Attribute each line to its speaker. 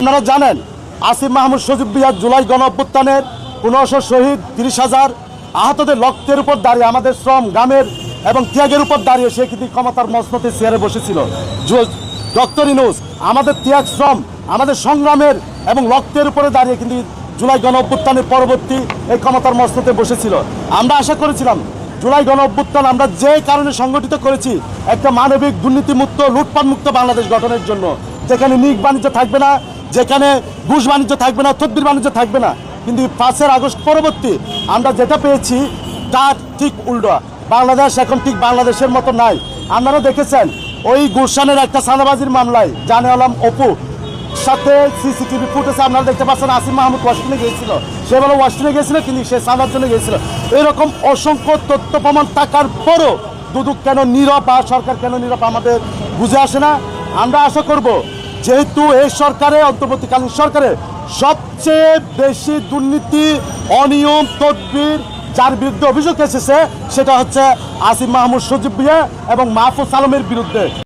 Speaker 1: আপনারা জানেন আসিফ মাহমুদ সজীব ভুঁইয়া জুলাই গণ অভ্যুত্থানের 1500 শহীদ, 30,000 আহতদের রক্তের উপর দাঁড়িয়ে, আমাদের শ্রম গ্রামের এবং ত্যাগের উপর দাঁড়িয়ে সে কিন্তু ক্ষমতার মসনদে চেয়ারে বসেছিল। ডক্টর ইউনূস আমাদের ত্যাগ, শ্রম, আমাদের সংগ্রামের এবং রক্তের উপরে দাঁড়িয়ে কিন্তু জুলাই গণ অভ্যুত্থানের পরবর্তী এই ক্ষমতার মসনদে বসেছিল। আমরা আশা করেছিলাম জুলাই গণ অভ্যুত্থান আমরা যে কারণে সংগঠিত করেছি একটা মানবিক, দুর্নীতিমুক্ত, লুটপাটমুক্ত বাংলাদেশ গঠনের জন্য, যেখানে নিক বাণিজ্য থাকবে না, যেখানে ঘুষ বাণিজ্য থাকবে না, তদবির বাণিজ্য থাকবে না। কিন্তু 5 আগস্ট পরবর্তী আমরা যেটা পেয়েছি তার ঠিক উল্টো। বাংলাদেশ এখন ঠিক বাংলাদেশের মতো নাই। আপনারা দেখেছেন ওই গুলশানের একটা চাঁদাবাজির মামলায় জানে আলম অপু সাথে সিসিটিভি ফুটেজে আপনারা দেখতে পাচ্ছেন আসিফ মাহমুদ ওয়াশিংটনে গিয়েছিল, সে বলে ওয়াশিংটনে গিয়েছিল কিন্তু সে চাঁদার জন্য গিয়েছিল। এরকম অসংখ্য তথ্য প্রমাণ থাকার পরও দুদক কেন নীরব বা সরকার কেন নীরব আমাদের বুঝে আসে না। আমরা আশা করব যেহেতু এই সরকারে, অন্তর্বর্তীকালীন সরকারে সবচেয়ে বেশি দুর্নীতি, অনিয়ম, তদবির যার বিরুদ্ধে অভিযোগ এসেছে সেটা হচ্ছে আসিফ মাহমুদ সজীব ভুঁইয়া এবং মাহফুজ আলমের বিরুদ্ধে।